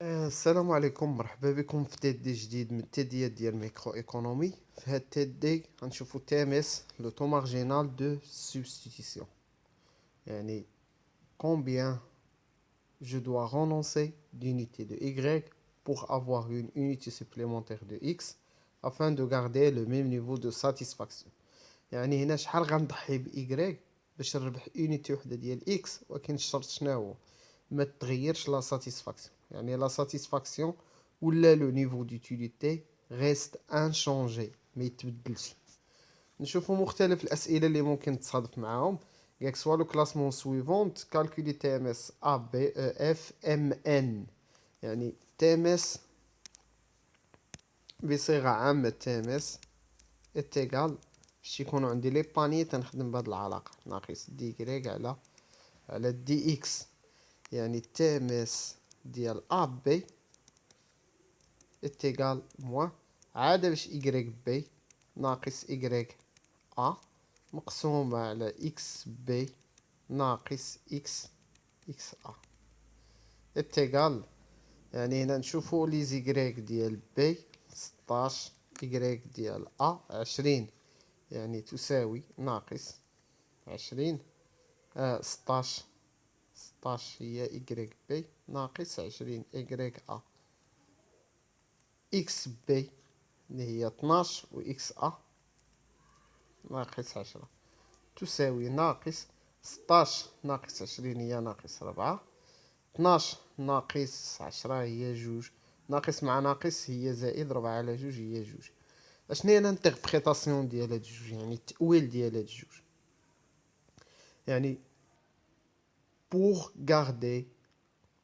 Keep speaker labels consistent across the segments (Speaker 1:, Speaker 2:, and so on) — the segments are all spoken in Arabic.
Speaker 1: السلام عليكم، مرحبا بكم في تيد دي جديد من التيديات ديال ميكرو ايكونومي. في هاد تيد دي غنشوفو تيمس لو تو مارجينال دو سبستيتيسيون، يعني combien je dois renoncer d'unité de y pour avoir une unité supplémentaire de x afin de garder le même niveau de satisfaction. يعني هنا شحال غنضحي ب y باش نربح unité وحده ديال x، ولكن الشرط شنو هو؟ ما تغيرش لا ساتيسفاكسيون. يعني لا ساتيسفاكسيون ولا لو نيفو ديوتيليتي ريست انشونجي، ما يتبدلش. نشوفوا مختلف الاسئله اللي ممكن تصادف معاهم. قالك سوا لو كلاسمون سويفونت كالكولي تي ام اس ا بي او اف ام ان، يعني تي ام اس بصيغه عامه تي ام اس اتيغال باش يكونوا عندي لي باني تنخدم بهاد العلاقه ناقص دي كريك على دي اكس، يعني تي ام اس ديال ا بي اتيغال موان عادة باش إيكغيك بي ناقص إيكغيك أ مقسومة على إكس بي ناقص إكس أ اتيغال. يعني هنا نشوفو لي زيكغيك ديال بي 16، إيكغيك ديال أ 20، يعني تساوي ناقص 20 16. 16 هي إيكغيك بي ناقص 20 إيكغيك أ. إكس بي اللي هي 12 و إكس أ ناقص 10 تساوي ناقص 16 ناقص 20 هي ناقص 4، 12 ناقص 10 هي جوج، ناقص مع ناقص هي زائد، 4 على جوج هي جوج. اشنو هي الانتربريتاسيون ديال هاد الجوج؟ يعني التأويل ديال هاد الجوج. يعني pour garder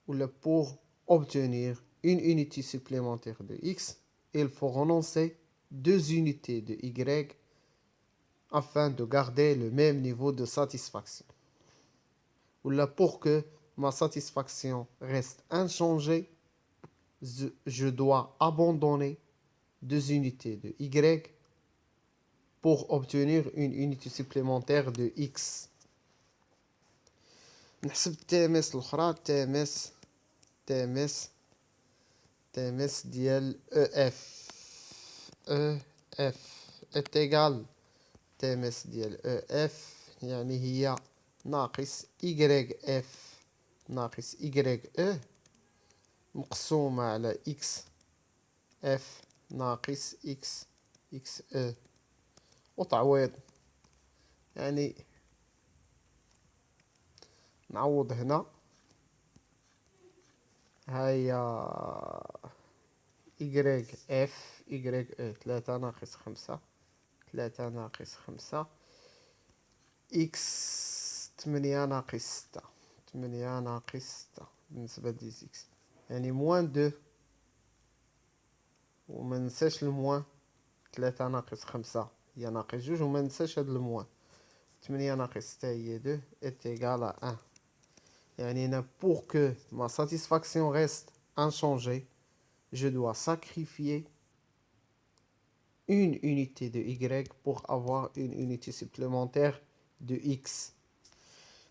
Speaker 1: ولا pour obtenir une unité supplémentaire de x, il faut renoncer deux unités de y afin de garder le même niveau de satisfaction. Ou là, pour que ma satisfaction reste inchangée, je dois abandonner deux unités de y pour obtenir une unité supplémentaire de x. نحسب TMS الأخرى TMS ديال EF est égal TMS ديال EF، يعني هي ناقص YF ناقص YE مقسومة على XF ناقص XE وتعويض. يعني نعوض هنا، هيا YF YE 3 ناقص 5 3 ناقص 5 X 8 ناقص 6 8 ناقص 6 بالنسبة لديز إكس، يعني موان 2 وما ننساش الموان 3 ناقص 5 هي ناقص 2 وما ننساش هاد الموان 8 ناقص 6 هي 2 est égal à 1. يعني هنا pour que ma satisfaction reste inchangée, je dois sacrifier une unité de y pour avoir une unité supplémentaire de x.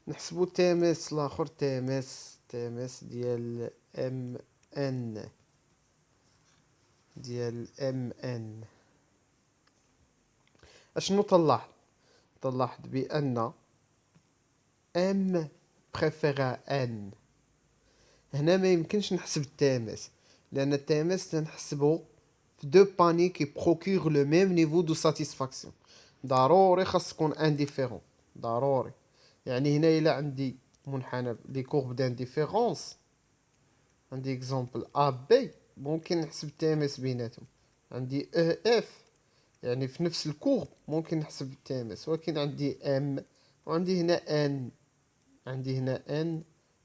Speaker 1: نحسبو TMS الآخر TMS ديال MN. اشنو طلعت بأن M préfère N. هنا ما يمكنش نحسب التامس، لأن التامس تنحسبو في دو باني كي بروكور لو ميم نيفو دو ساتيسفاكسيون. ضروري خاص تكون انديفيرون، ضروري. يعني هنا إلا عندي منحنى لي كورب دانديفيرونس، عندي اكزومبل ا بي، ممكن نحسب التامس بيناتهم. عندي او اف، يعني في نفس الكورب ممكن نحسب التامس، ولكن عندي ام وعندي هنا ان، عندي هنا ان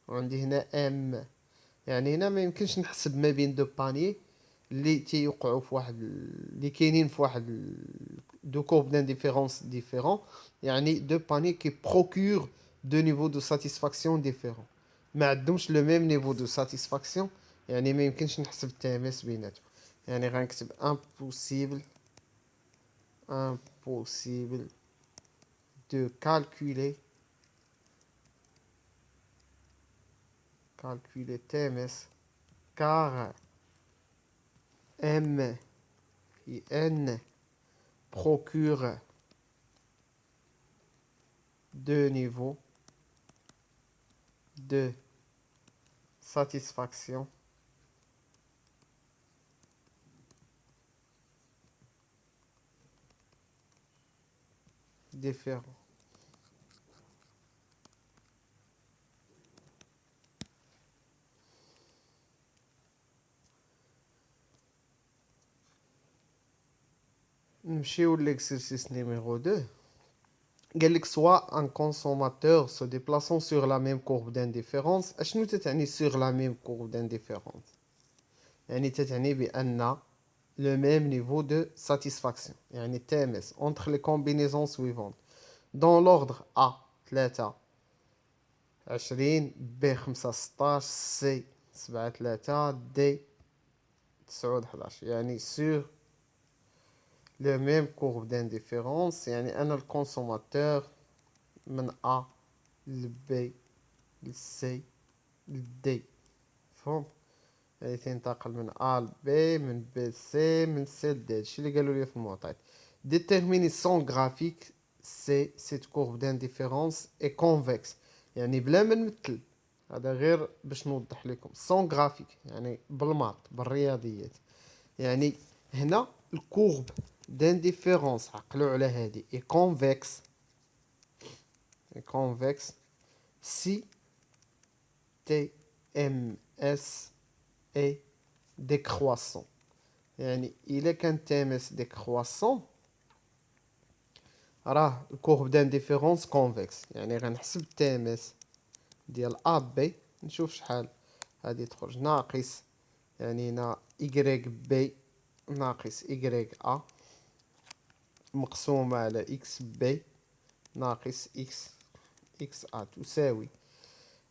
Speaker 1: وعندي هنا ام. يعني هنا ما يمكنش نحسب ما بين دو باني اللي تيوقعوا في واحد اللي كاينين في واحد دو كورب دان ديفيرونس ديفيرون، يعني دو باني كي بروكور دو نيفو دو ساتيسفاكسيون ديفيرون، ما عندهمش لو ميم نيفو دو ساتيسفاكسيون، يعني ما يمكنش نحسب التماس بيناتهم. يعني غنكتب impossible de calculer TMS car M et N procure deux niveaux de satisfaction différents. نمشيو l'exercice numéro 2. قال لك soit un consommateur se déplaçant sur la même courbe d'indifférence. اشنو تتعني sur la même courbe d'indifférence؟ يعني تتعني بأن le même niveau de satisfaction يعني TMS entre les combinaisons suivantes dans l'ordre A 3 20 B 5 16 C 7 3 D 9 11 يعني sur le même courbe d'indifférence يعني أنا الكونسوماتور من A ل B ل C ل D فهمت؟ يعني تنتقل من A ل B من B ل C من C ل D هادشي اللي قالوا لي في المعطيات. Déterminer son graphique c'est cette courbe d'indifférence est convexe يعني بلا ما نمثل هذا غير باش نوضح لكم son graphique يعني بالماط بالرياضيات يعني هنا الكورب d'indifférence عقلوا على هذه est convexe si TMS est décroissant يعني إلا كان TMS décroissant راه الكورب d'indifférence convexe يعني غنحسب TMS ديال A B نشوف شحال هادي تخرج ناقص يعني هنا Y B ناقص Y A مقسومة على X B ناقص X A تساوي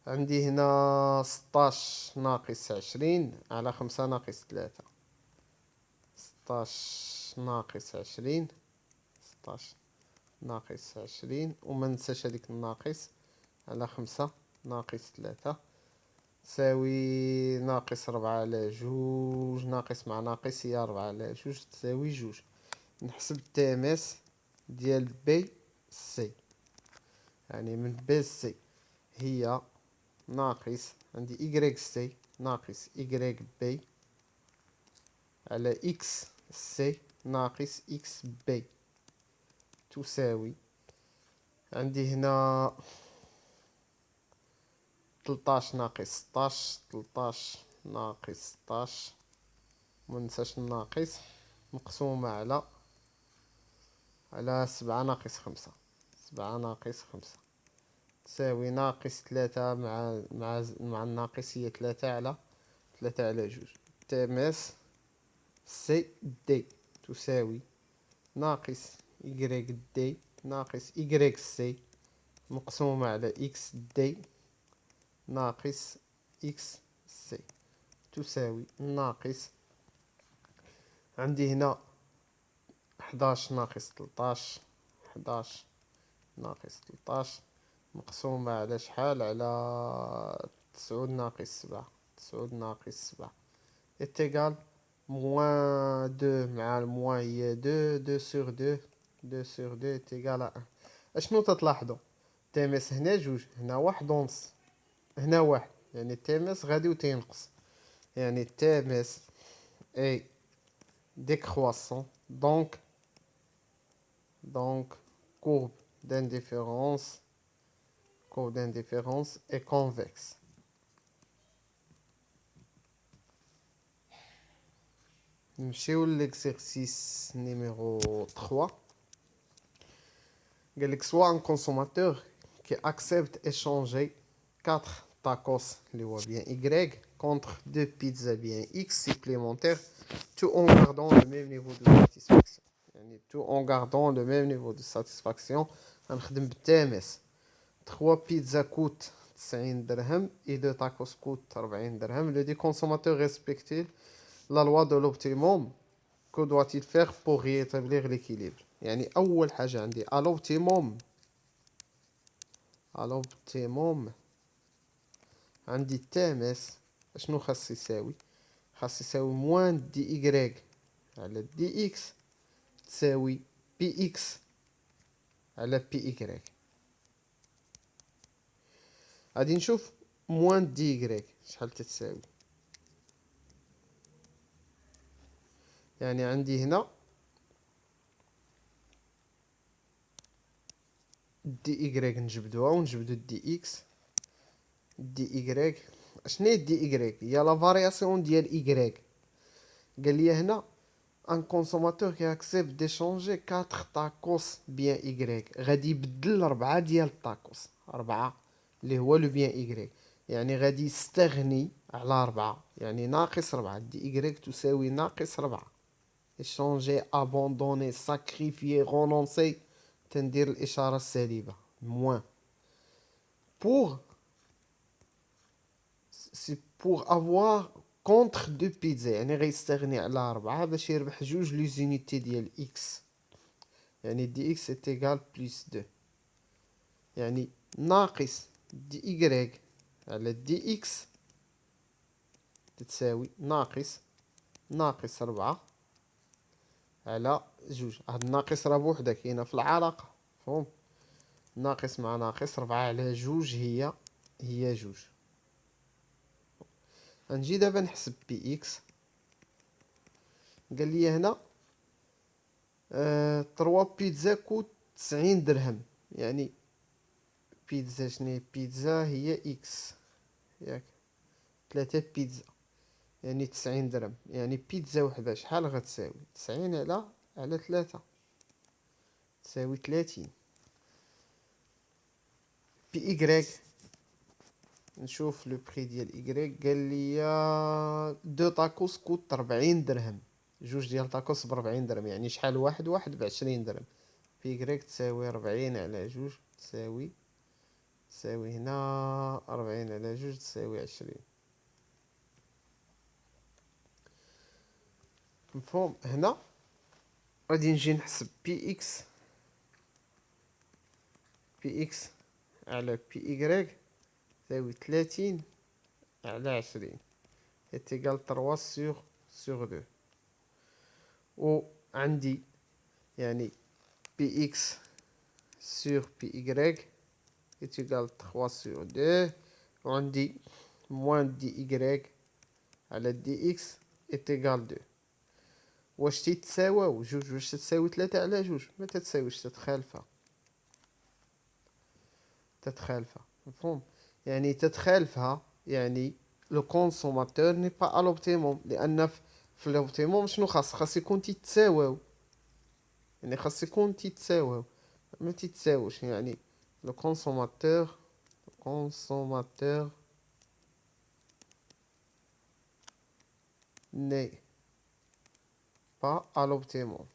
Speaker 1: عندي هنا 16 ناقص 20 على 5 ناقص 3 16 ناقص 20 16 ناقص 20 وما ننساش هذيك الناقص على 5 ناقص 3 تساوي ناقص 4 على جوج ناقص مع ناقص هي 4 على جوج تساوي جوج. نحسب تي ام اس ديال بي سي يعني من بي سي هي ناقص عندي إيكغيك سي ناقص إيكغيك بي على إكس سي ناقص إكس بي تساوي عندي هنا 13 ناقص 16 13 ناقص 16 مننساش الناقص مقسومة على 7 ناقص 5 7 ناقص 5 تساوي ناقص 3 مع الناقص هي 3 على 3 على جوج تماس سي دي تساوي ناقص إيكغيك دي ناقص إيكغيك سي مقسومة على إكس دي ناقص إكس سي تساوي ناقص عندي هنا 11 ناقص 13 11 ناقص 13 مقسومة على شحال على 9 ناقص 7 9 ناقص 7 إتيغال موان 2 مع الموان هي 2 2 سور 2 2 سور 2 إتيغال 1 اشنو تتلاحظوا تيمس هنا جوج هنا واحد ونص هنا واحد يعني تيمس غادي وتينقص يعني تيمس اي décroissant donc courbe d'indifférence est convexe. نمشيو l'exercice numéro 3 قال لك soit un consommateur qui accepte échanger 4 tacos اللي هو bien Y contre 2 pizzas bien X supplémentaires tout en gardant le même niveau de satisfaction يعني tout en gardant le même niveau de satisfaction غنخدم بالتامس 3 pizzas coûtent 90 درهم et 2 tacos coûtent 40 درهم le dit consommateur respecte la loi de l'optimum que doit-il faire pour rétablir l'équilibre يعني أول حاجة عندي à l'optimum عندي التامس اشنو خاص يساوي خاص يساوي موان دي إيكغيك على دي إكس تساوي بي إكس على بي إيكغيك. غادي نشوف موان دي إيكغيك شحال تتساوي. يعني عندي هنا دي إيكغيك نجبدوها ونجبدو دي إكس. دي إيكغيك شناهي دي إيكغيك؟ هي لا فارياسيون ديال إيكغيك. قال لي هنا ان كونسوماتور كي اكسبت ديشونجي 4 تاكوس بيان إيكغيك، غادي يبدل 4 ديال الطاكوس، 4 اللي هو لو بيان إيكغيك، يعني غادي يستغني على 4، يعني ناقص 4. دي إيكغيك تساوي ناقص 4. échanger abandonner sacrifier renoncer تندير الإشارة السالبة moins pour c'est pour avoir contre دو بيتزا، يعني غيستغني على 4 باش يربح جوج لي زونيتي ديال إكس، يعني دي إكس est égal plus 2، يعني ناقص دي إيكغيك على دي إكس تتساوي ناقص 4 على جوج. هاد الناقص راه بوحدها كاينة في العلاقة، مفهوم؟ ناقص مع ناقص 4 على جوج هي جوج. غنجي دابا نحسب بي إكس. قال لي هنا 3 بيتزا كوت 90 درهم، يعني بيتزا شناهي؟ بيتزا هي إكس ياك، 3 بيتزا يعني 90 درهم، يعني بيتزا وحدة شحال غتساوي؟ 90 على 3 تساوي 30. بي إيكغيك نشوف لو بري ديال إيكغيك. قال لي 2 طاكوس كوت 40 درهم، جوج ديال طاكوس ب40 درهم، يعني شحال؟ واحد ب20 درهم. بي إيكغيك تساوي 40 على جوج تساوي هنا 40 على جوج تساوي 20. مفهوم؟ هنا غادي نجي نحسب بي إكس على بي إيكغيك تساوي 30 على 20 est égal 3 sur 2. و عندي يعني بي إكس sur بي إيكغيك est égal 3 sur 2، وعندي موان دي إيكغيك على دي إكس est égal 2. واش تيتساواو جوج؟ واش تتساوي 3 على جوج؟ ما تتساويش، تتخالفها. مفهوم؟ يعني تتخالفها، يعني لو كونسوماتور ني با ا لوبتيموم، لان في لوبتيموم شنو خاص يكون تيتساواو، يعني خاص يكون تيتساواو، ما تيتساوش. يعني لو كونسوماتور ني با ا لوبتيموم.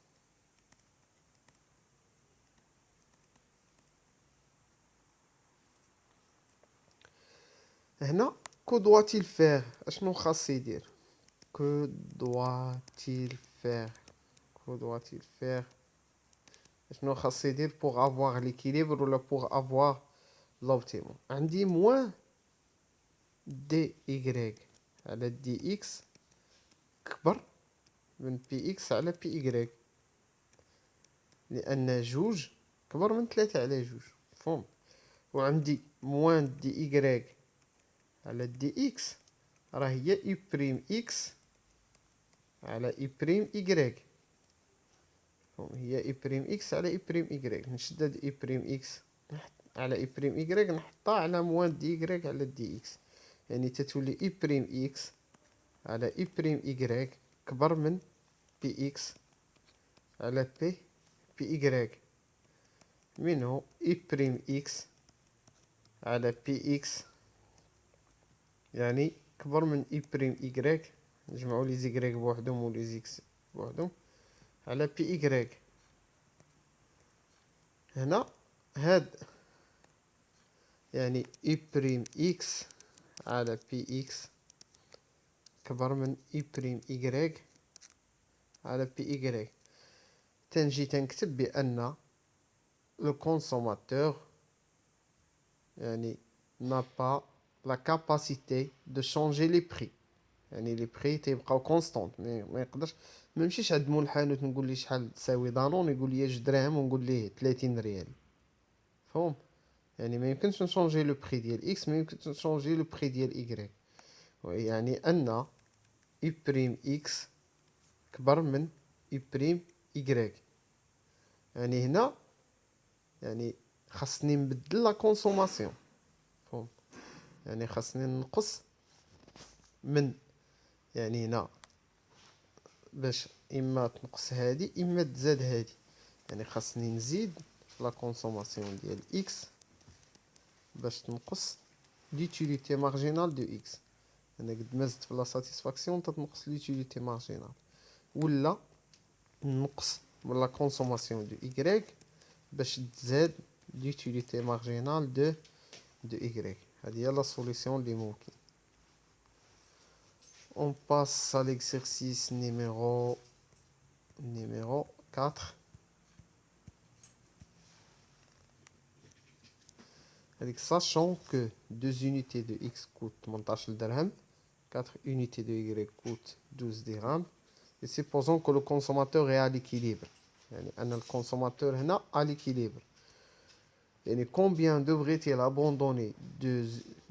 Speaker 1: هنا كو دواتيل فير، اشنو خاص يدير؟ que doit-il faire que doit-il faire شنو خاص يدير pour avoir l'équilibre ولا pour avoir l'optimum؟ عندي moins دي إيكغيك على دي إكس كبر من بي إكس على بي إيكغيك، لأن جوج كبر من 3 على جوج، مفهوم؟ وعندي موان دي إيكغيك على دي إكس راه هي إي بريم إكس على إي بريم إيكغيك، هي إي بريم إكس على إي بريم إيكغيك. نشدد إي بريم إكس على إي بريم إيكغيك نحطها على موان دي إيكغيك على دي إكس، يعني تتولي إي بريم إكس على إي بريم إيكغيك كبر من بي إكس على بي إيكغيك، منه إي بريم إكس على بي إكس يعني كبر من إي بريم إيكغيك، نجمعو لي زيكغيك بوحدهم و لي زيكس بوحدهم على بي إيكغيك. هنا هاد يعني إي بريم إكس على بي إكس كبر من إي بريم إيكغيك على بي إيكغيك. تنجي تنكتب بأن لو كونسوماتور يعني n'a pas la capacité de changer les prix، يعني لي بري تيبقاو كونستونط، ما يقدرش ما نمشيش عند مول الحانوت نقول ليه شحال تساوي دانون يقول لي 2 دراهم ونقول ليه 30 ريال. فهم؟ يعني ما يمكنش نشونجي لو بري ديال اكس، ما يمكنش نشونجي لو بري ديال ايكغيك. يعني ان اي بريم اكس كبر من اي بريم ايكغيك. يعني هنا يعني خاصني نبدل لا كونسوماسيون. فهم؟ يعني خاصني نقص من، يعني هنا باش اما تنقص هادي اما تزاد هادي. يعني خاصني نزيد في لا كونسوماسيون ديال اكس باش تنقص ليوتيليتي مارجينال دو اكس. انا قد ما زدت في لا ساتيسفاكسيون تتنقص ليوتيليتي مارجينال، ولا نقص من لا كونسوماسيون دو ايكغيك باش تزاد ليوتيليتي مارجينال دو ايكغيك. هذه هي لا سوليسيون اللي ممكن. On passe à l'exercice numéro 4. Avec sachant que 2 unités de x coûtent 18 dirhams, 4 unités de y coûtent 12 dirhams, et supposons que le consommateur est à l'équilibre. يعني أن الكونسوماتور هنا à l'équilibre. يعني combien devrait-il abandonner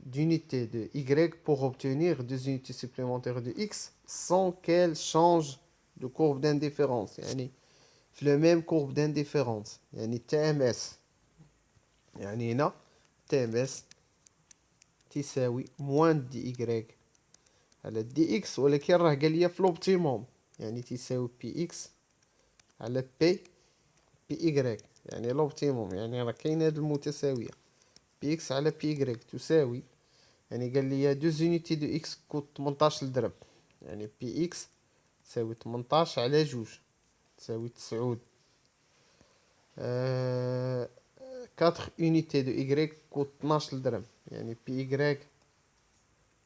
Speaker 1: d'unités de y pour obtenir 2 unités supplémentaires de x sans qu'elles changent de courbe d'indifférence. يعني في le même courbe d'indifférence. يعني TMS. يعني هنا TMS تساوي موان دي إيكغيك على دي إكس، ولكن راه قال لي في لوبتيموم، يعني تساوي بي إكس على بي إيكغيك. يعني لوبتيموم يعني راه كاين هاد المتساوية بي إكس على بي إيكغيك تساوي، يعني قال لي دو زونيتي دو إكس كوت 18 درهم، يعني بي إكس تساوي 18 على جوج تساوي 9. 4 unité de y coûte 12 درهم، يعني بي y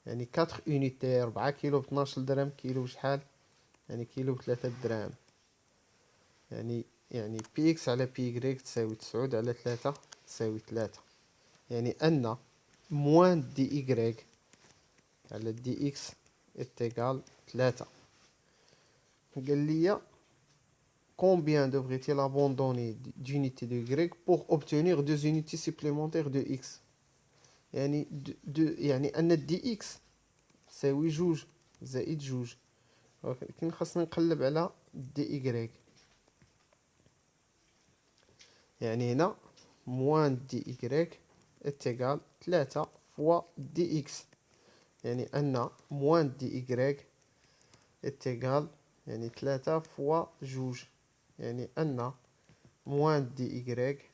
Speaker 1: يعني 4 unité 4 كيلو ب 12 درهم. كيلو بشحال؟ يعني كيلو ب3 دراهم. يعني بي اكس على بي y تساوي 9 على 3 تساوي 3. يعني ان موان دي y على دي اكس اتيكال 3. قال لي combien devrait-il abandonner d'unités de y pour obtenir 2 unités supplémentaires de x. يعني يعني ان دي اكس تساوي جوج زائد جوج، ولكن خاصنا نقلب على دي إيكغيك. يعني هنا موان دي إيكغيك اتيكال 3 فوا دي إكس. يعني أن موان دي إيكغيك اتيكال يعني 3 فوا جوج. يعني أن موان دي إيكغيك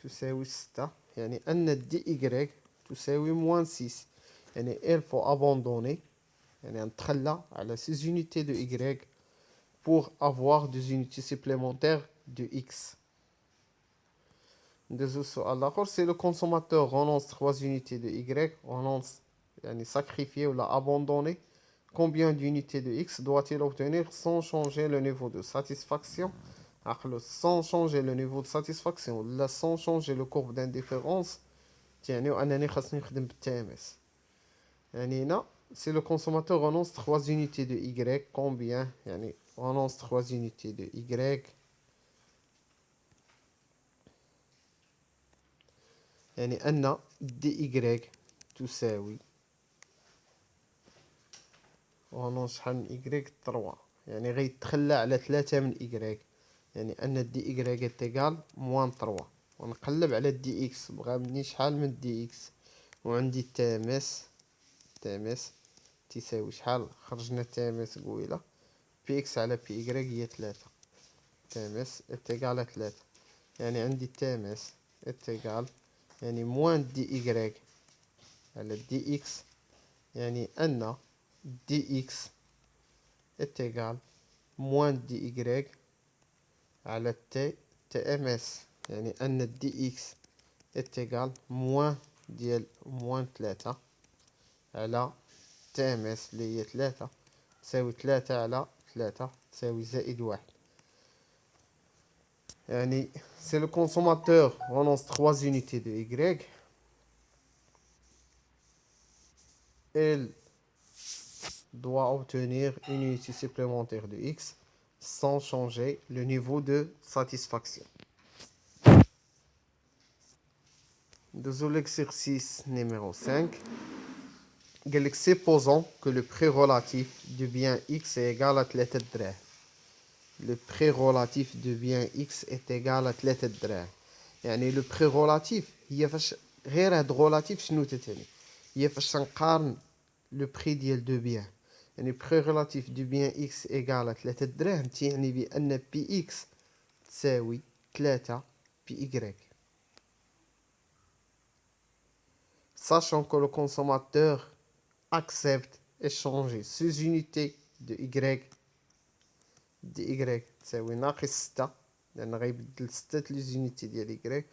Speaker 1: تساوي 6. يعني أن دي إيكغيك تساوي موان 6. يعني il faut abandonner، يعني نتخلى على 6 unités de y pour avoir 2 unités supplémentaires de x. ندوزو السؤال الآخر. Si le consommateur renonce 3 unités de y، renonce يعني sacrifier ou abandonner, combien d'unités de x doit-il obtenir sans changer le niveau de satisfaction؟ عقلو sans changer le niveau de satisfaction ولا sans changer le courbe d'indifférence، يعني أنني خاصني نخدم بالتامس. يعني هنا si le consommateur renonce 3 unités de y, combien؟ يعني renonce 3 unités de y، يعني أن دي y تساوي renonce شحال من y 3، يعني غيتخلى على 3 من y. يعني أن دي y اتيكال موان 3، ونقلب على دي x بغا مني شحال من دي x، وعندي تامس تساوي شحال؟ خرجنا تامس قويلة بي اكس على بي y هي 3. تامس اتيكال 3، يعني عندي تامس اتيكال يعني موان دي y على دي اكس. يعني أن دي اكس اتيكال موان دي y على تي ام اس. يعني أن دي اكس اتيكال موان ديال موان 3 على تي ام اس اللي هي 3 تساوي 3 على 3 تساوي زائد 1. يعني si le consommateur renonce 3 unités de y, il doit obtenir une unité supplémentaire de x sans changer le niveau de satisfaction. Dans l'exercice numéro 5, supposons que le prix relatif du bien x est égal à 3 دراهم. Le prix relatif du bien x est égal à 3 دراهم. يعني le prix relatif هي فاش غير هاد relatif شنو تتعني؟ هي فاش نقارن le prix ديال دو بيان. يعني prix relatif du bien x égal à 3 دراهم تعني بأن بي x تساوي 3 بي y. Sachant que le consommateur accepte échanger ces unités de y تساوي ناقص 6 لأن غيبدل 6 les unités ديال y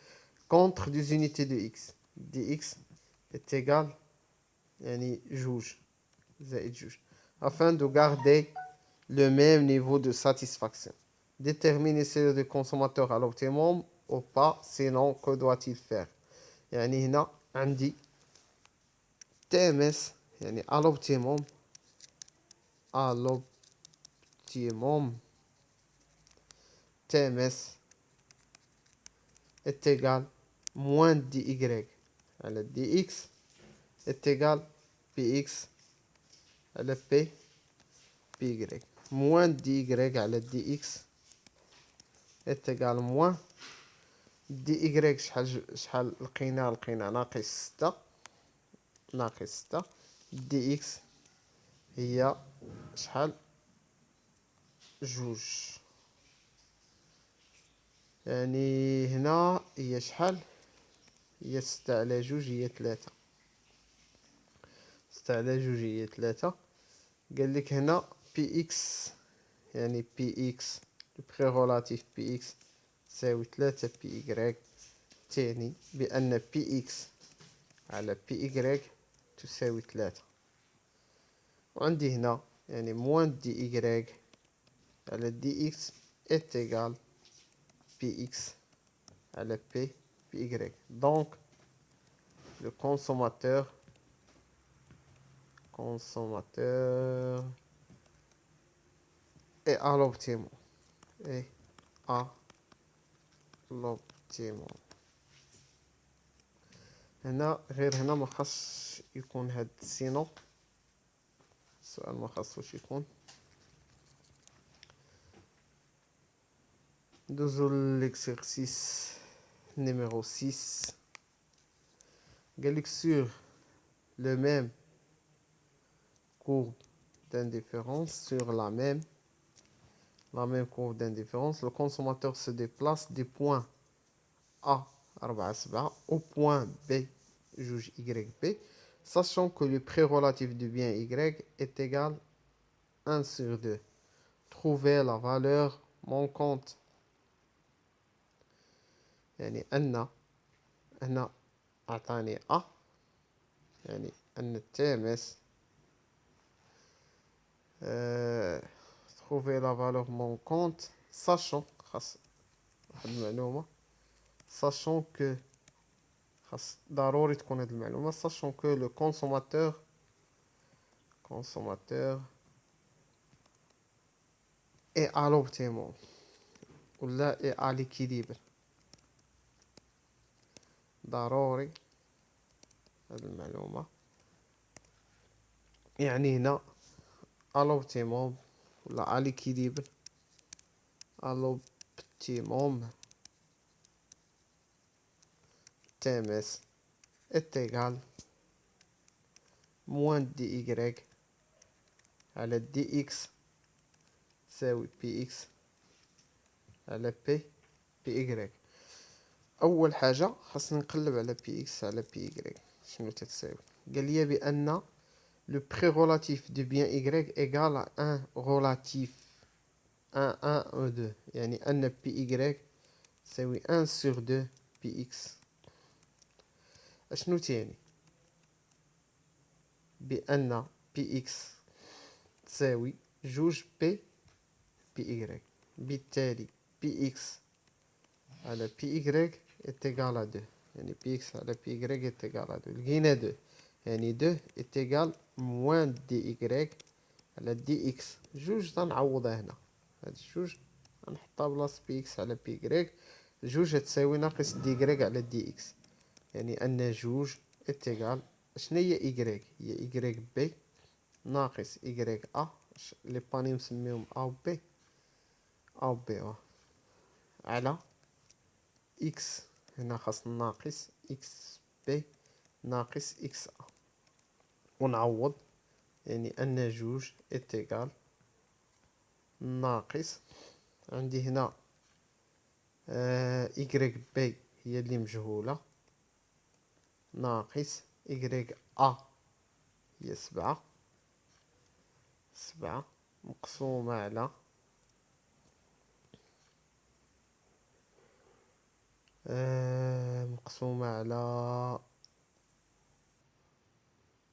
Speaker 1: contre des unités de x. dx est égal يعني جوج زائد جوج afin de garder le même niveau de satisfaction. Déterminer si le consommateur à l'optimum ou pas, sinon que doit-il faire؟ يعني هنا عندي TMS يعني à l'optimum TMS est égal moins dy على dx est égal px على p py. moins dy على dx est égal moins dy شحال لقينا ناقص 6 dx هي شحال جوج. يعني هنا هي شحال هي 6 على جوج هي 3. 6 على جوج هي 3. قال لك هنا بي اكس يعني بي اكس البري ريلاتيف بي اكس تساوي 3 بي y تعني بأن بي اكس على بي y تساوي 3. وعندي هنا يعني موان دي y على dx est égal px على p py. Donc le consommateur est à l'optimum. هنا غير هنا ما خاصش يكون هاد سينو السؤال ما خاصوش يكون. ندوزو l'exercice numéro 6. قالك sur le même courbe d'indifférence, sur la même courbe d'indifférence, le consommateur se déplace du point A 4 au point B juge YB, sachant que le prix relatif du bien Y est égal à 1 sur 2. Trouver la valeur manquante. يعني أن هنا أعطاني A يعني أن TMS trouver la valeur manquante sachant خاص واحد المعلومة sachant que خاص ضروري تكون هاد المعلومة sachant que le consommateur est à l'optimum ولا est à l'équilibre. ضروري هاد المعلومة يعني هنا à l'optimum ولا à l'équilibre. à l'optimum TMS est égal moins dy على dx تساوي px على p py. أول حاجة خاصني نقلب على px على py شنو تتساوي. قال لي بأن le prix relatif du bien y égal à 1 relatif 1 1 2 يعني أن py تساوي 1 sur 2 px. أشنو تعني؟ بأن px تساوي جوج p py. بالتالي px على py est égal à 2 يعني px على py est égal à 2. لقينا 2 يعني 2 est égal moins dy على دي إكس. جوج تنعوضها هنا، هاد الجوج غنحطها بلاصة بي إكس على بي إكغيك. جوج تساوي ناقص دي إكغيك على دي إكس، يعني أن جوج إتيغال شناهي إكغيك؟ هي إكغيك بي ناقص إكغيك أ، لي باني نسميهم أ و بي، أ و بي على إكس. هنا خاص ناقص إكس بي ناقص إكس أ، ونعوض يعني أن جوج إتيغال ناقص، عندي هنا إكغيك بي هي اللي مجهولة، ناقص إكغيك أ هي سبعة، مقسومة على مقسومة على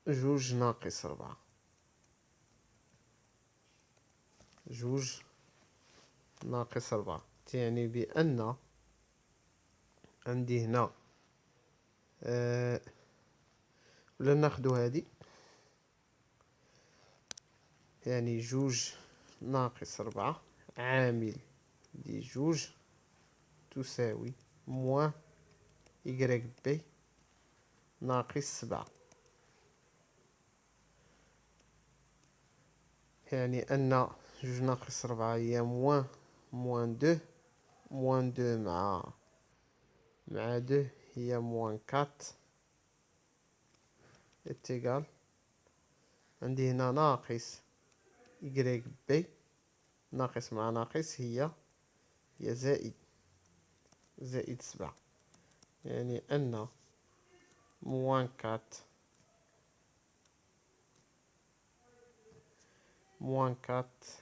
Speaker 1: جوج ناقص ربعة. جوج ناقص ربعة تعني بأن عندي هنا ولا ناخدو هادي، يعني جوج ناقص ربعة عامل دي جوج تساوي موان إكغيك بي ناقص سبعة، يعني أن جوج ناقص ربعة هي موان دو، موان دو مع دو هي موان كات، إتيغال عندي هنا ناقص إكغيك بي، ناقص مع ناقص هي زائد سبعة، يعني أن موان كات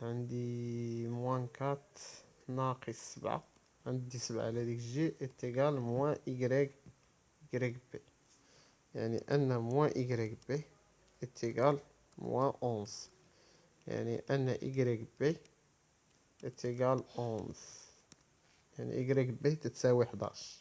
Speaker 1: عندي موان كات ناقص سبعة، عندي سبعة على ديك الجي إتيغال موان إكغيك بي، يعني أن موان إكغيك بي إتيغال موان أونز، يعني أن إكغيك بي إتيغال أونز، يعني إكغيك بي تتساوي 11.